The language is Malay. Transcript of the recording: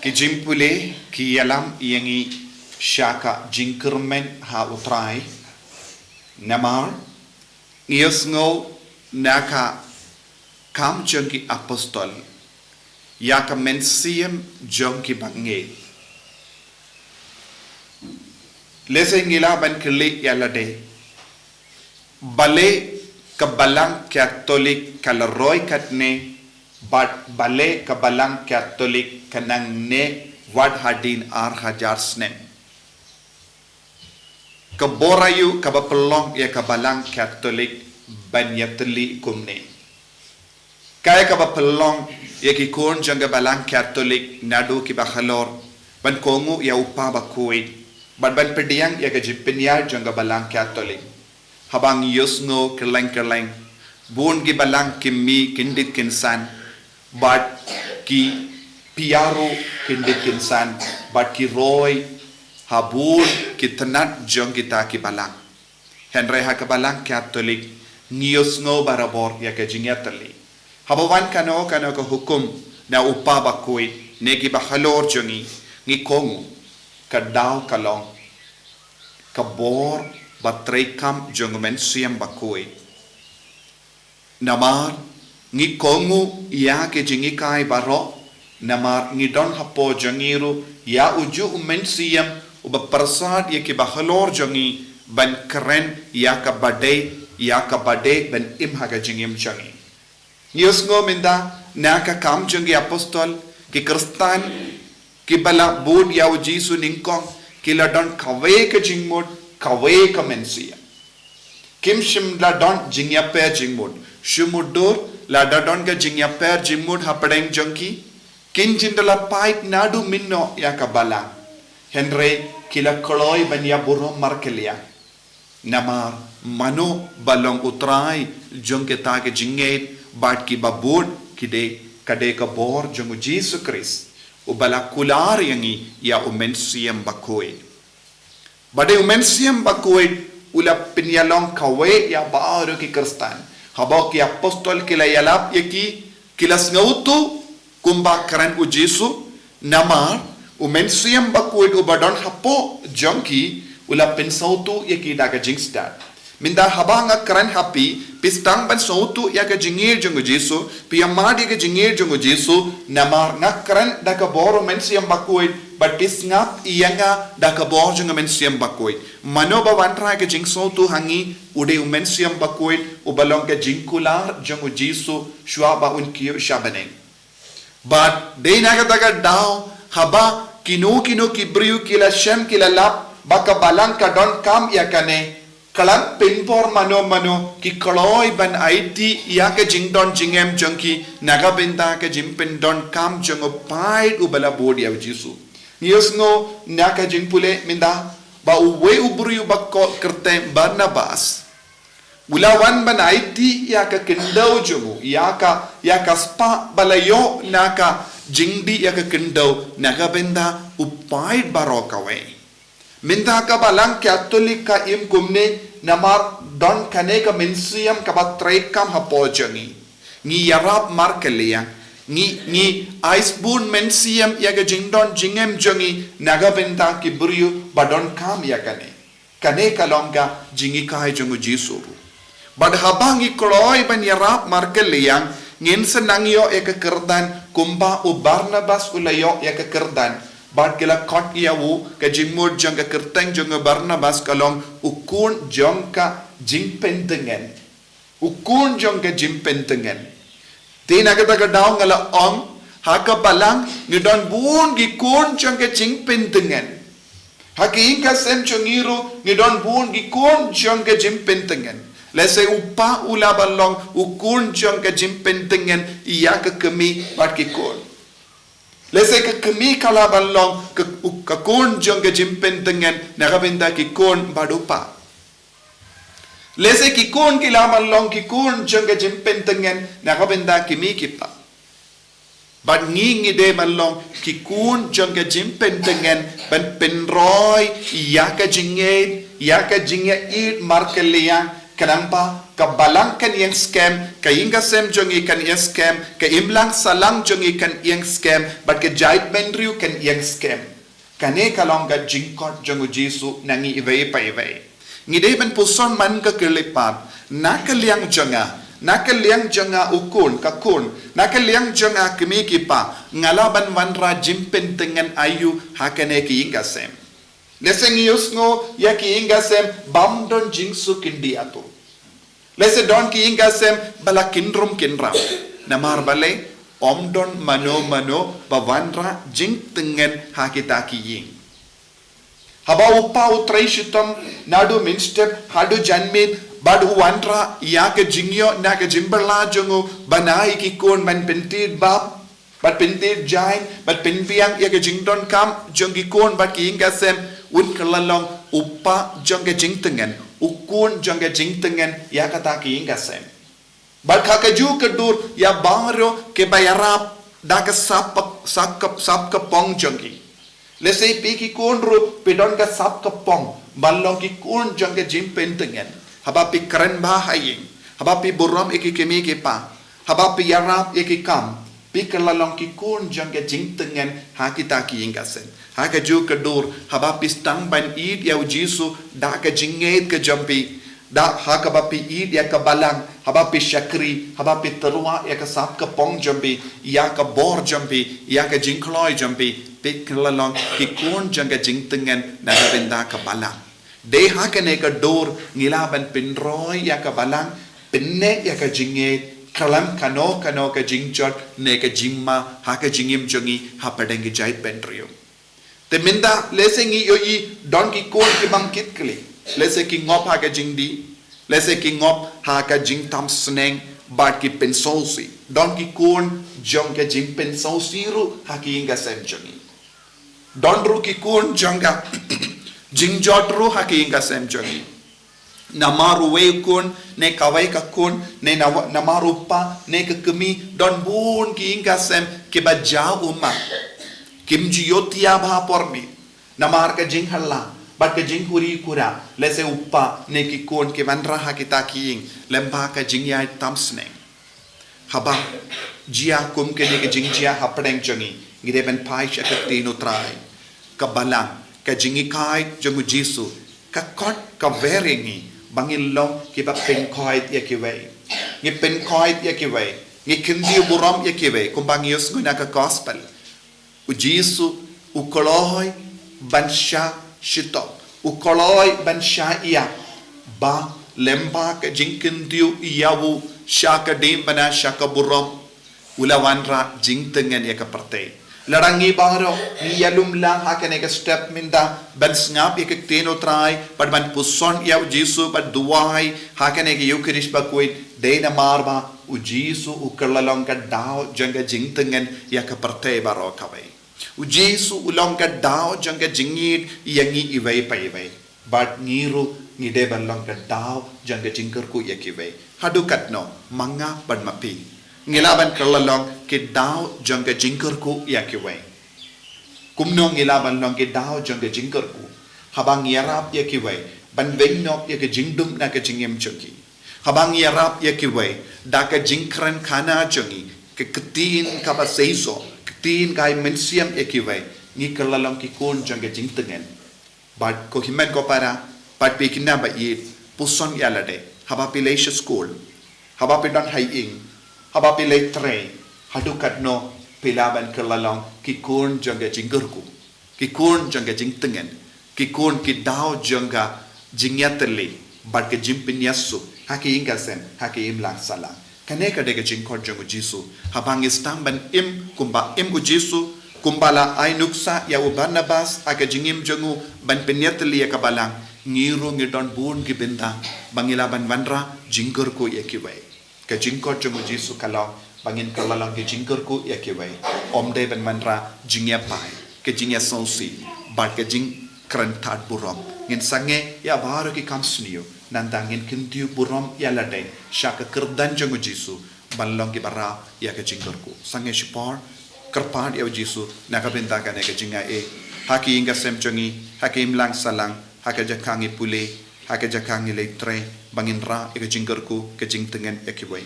ki jimpule ki yalam yangi shaka jinkermen ha utrai namar ngiyosngo naka kam jongki apostol yaka mensiem jongki bange lese ngila ban kili yalade bale ka Balang Katolik kalaroy katne bale ka Balang Katolik kanang ne hadien hajar snem ka borayu ka pynlong ya ka Balang Katolik banyatli kumne kaya ka pynlong ya ki kon janga Balang Katolik nadu ki halor ban kongu ya upa bakui ban pediang ya ka jipinya janga Balang Katolik habang yusno kerleng bun ki Balang kimi kindit kinsan bat ki piaro kindit kinsan bat ki roy habun ki tenat jong kita ki Balang henry ha ka Balang Katolik ngiyusno barabor ya ka jingyatali habawan kano ka hukum na upa bakui ne ki halor jongi ngi kongu ka daw kalong ka bor batray kam jongmen siyam bakui namar ngi kongu ya ke jingi kai baro namar ngi don hapo jongiru ya uju men siyam uba persad ya ke bahalor jongi ban keren ya ka bade ban im haga jingim jongi yusngo minda naka kam jongi apostol ki kristan ki bala bud ya ujisu ningkong ki la don kawe ka jingmod kawe ka mensia kim shim la don jingya per jingmod shumudur la da don ka jingya per jingmod hapadeng jongki kin jindala pipe nadu minno ya ka Balang henry kila koloi banya buro markelia namar mano balong utrai jongke ta ke jinget bat ki babud kide kade ka bor jongu Jesus Christ ubala kular yangi ya umensiam bakoi bade umensiam bakoi ula pinyalong kawe ya baru ki kristan habok ki apostol kila yalap yaki kilas ngautu kumba karen u Jesu namar umensiam bakoi ubadon hapo jonki ula pensautu yaki daga jingstad minda habanga karen happy pistang ban sautu yaka jingir jongu Jesu piyamadi ka jingir jongu Jesu namar ngakran daga boro mensiam bakoi but pisngap iyanga daga bor jongu mensiam bakoi manoba wantra ka jing sautu hangi ude mensiam bakoi ubalong ka jingkular jongu Jesu shwaba unkiyo shabaneng but de naga daga daw haba kinu kibriu kila shem kila lap baka Balang ka don kam yakane kalang pinpor mano ki kaloi ban IT ya ke jingdon jingem jongki naga benda ke jimpin don kam jongo pai ubala bodi ya Jesu niosno naka jingpule minda ba uwe ubru bakko kerte Barnabas ulawan ban IT ya ka kindau jongo ya ka spa balayo naka jingdi ya ka kindau naga benda upai barokawe minda ka Balang Katolik ka im kumne namar don kane ka mensiam ka batray kam hapojangi ngi yarap markelia ngi iceborne mensiam yaga jingdon jingem jongi naga benta ki buriu badon kam yakane kane kalonga jingi kai jongu Jisuru bad habangi kloi ban yarap markelia ngin senangyo eka kerdan kumba u Barnabas ulayo eka kerdan bad kila kot yawu ka jingmod jong ka kerteng jong Barnabas kalong ukun jong ka jingpentengen ukun jong ka jingpentengen tina ka daga daw ngala ong haka Balang ngidon buon gi kun jong ka jingpentengen haki inka sem chongiru ngidon buon gi kun jong ka jingpentengen lese upa ula balong ukun jong ka jingpentengen iya ka kemi bad ki kun lese ke kemi kala balong ke kun jong ke jimpen tengen nakabenda ki kun badupa lese ki kun kila balong ki kun jong ke jimpen tengen nakabenda kimi kita bad ngingi de balong ki kun jong ke jimpen tengen ban penroy ya ka jinge it markelia kenapa ka balang kan yang scam, ka inga sem jongi kan yang scam, ka imlang salang jongi kan yang scam, but ka jait benriu kan yang scam. Kane kalong ga jingkot jongu Jesu nangi iwei pa iwei. Ngide ben puson man ka kelipat, nakaliang jonga ukun kakun, nakaliang jonga kemikipa, ngalaban wanra jimpen dengan ayu hakane ki inga sem. Leseng yus ngo ya ki inga sem bam don jingsu kindi atu. Lese don ki inga sem bala kindrum kinram. Namar bale om don mano bawanra jing tengen hakita ki ying. Haba uppa utrai shitam nadu minstep hadu janmit badu wanra ya ke jingyo na ke jimberla jongo banai ki kon man pentit bab bat pentit jain bat penpiang ya ke jingdon kam jongi kon bat ki inga sem un kalalong uppa jonge jingtengen ukun jonge jingtengen ya kata ki inga sem bat kakaju kedur ya bangro ke bayarap da ke sap ke pong jongi lesei pi ki kun ru pidon ka sap ka pong ballong ki kun jonge jimpen tengen haba pi keren ba haying haba pi buram iki kemi ki pa haba pi yarap iki kam pi kalalong ki kun jonge jingtengen hakita ki inga sem haka ju kedur haba pi stang ban id ya Jesu da ka jinget ke jampi da haka ba pi id ya ka balang haba pi shakri haba pi terwa ya ka sap ka pong jampi ya ka bor jampi ya ka jingkloi jampi pi kalalong ki kun jonge jingtengen na benda ka balang de haka ne ka dor ngilaban pinroy ya ka balang pinne ya ka jinget kalam kano ka jingjot ne ka jimma haka jingim jongi hapadengi jait bentrium te minda lese ngi yo i don ki kon ki bang kit kli lese ki ngop haka jingdi lese ki ngop haka jing tam sneng bat ki pensosi don ki kon jong ka jing pensosi ru haki inga sem jongi don ru ki kon jonga jingjot ru haki inga sem jongi namaru we kun ne kawai ka kun ne namaru pa ne ka kemi don bun ki inga sem ki ba ja umma kim jiyotia bha pormi namar ka jing halla bat ka jing huri kura lese uppa ne ki kon ke vanra ha kita kiing lemba ka jing ya tamsne haba jia kum ke ne ke jing jia hapdeng jongi ngide ben pai shakti no trai ka balang ka jingi kai jongu Jesu ka kot ka veringi bangil long ki ba pen koi ya ki wei ngi pen koi ya ki wei ngi kindi buram ya ki wei kumbangius guna ka gospel u Jesu u koloi ban sha shitop u koloi ban sha ia ba lemba ka jinkin diu iawu sha ka dim bana sha ka buram ulawanra jingtengen ya ka parte larangi baro yalum lang hakane ka step minda ban snap ya ka teno try but ban puson ya Jesu but duai hakane ka eucharist ba koi deina marba u Jesu u kalalong ka dao janga jingtengen ya ka parte baro kawai u Jesu ulong ka dao janga jingit yangi iwei pa iwei but ngiru ngide balong ka dao janga jingker ku yakiwei hadukat no manga bad mapi ngilaban kalalong ke dao janga jingker ku yakiwei kumno ngilaban long ke dao janga jingker ku habang yarap yakiwei ban veng no yak jingdum na ka jingem choki habang yarap yakiwei da ka jingkran khana jongi ke ketin ka ba seiso tin kai mensiam ekiwai ni kalalong ki kon janga jingtengen but ko himen ko para pat pikina ba i puson yalade haba pilation school haba pidan haing haba pilay tre hadukat no pilaban kalalong ki kon janga jingurku ki kon janga jingtengen ki kon ki dao janga jingyateli but ke jimpin yasu haki inga sem haki imlang sala kane ka dega jingkor jongu Jesu habang istang ban im kumba im u Jesu kumbala ay nuksa ya u Barnabas aga jingim jongu ban penyatli ya kabalang ngiru ngidon bun ki benda bangila ban wanra jingkor ko ya kiwai ka jingkor jongu Jesu kalau bangin kalalang ki jingkor ko ya kiwai omde ban wanra jingya pai ke jingya sonsi bar ke jing krentat burom ngin sange ya baru ki kamsniyo nandangin kintiu burom ya lade shaka kerdan jongu Jesu balong ki bara ya ke jingkorku sange shipor kerpan ya Jesu naka benta ka ne ke jinga e haki inga sem jongi haki imlang salang haka jakangi pule hake jakang ile tre bangin ra ika jingkerku ke jing tengen yakiwai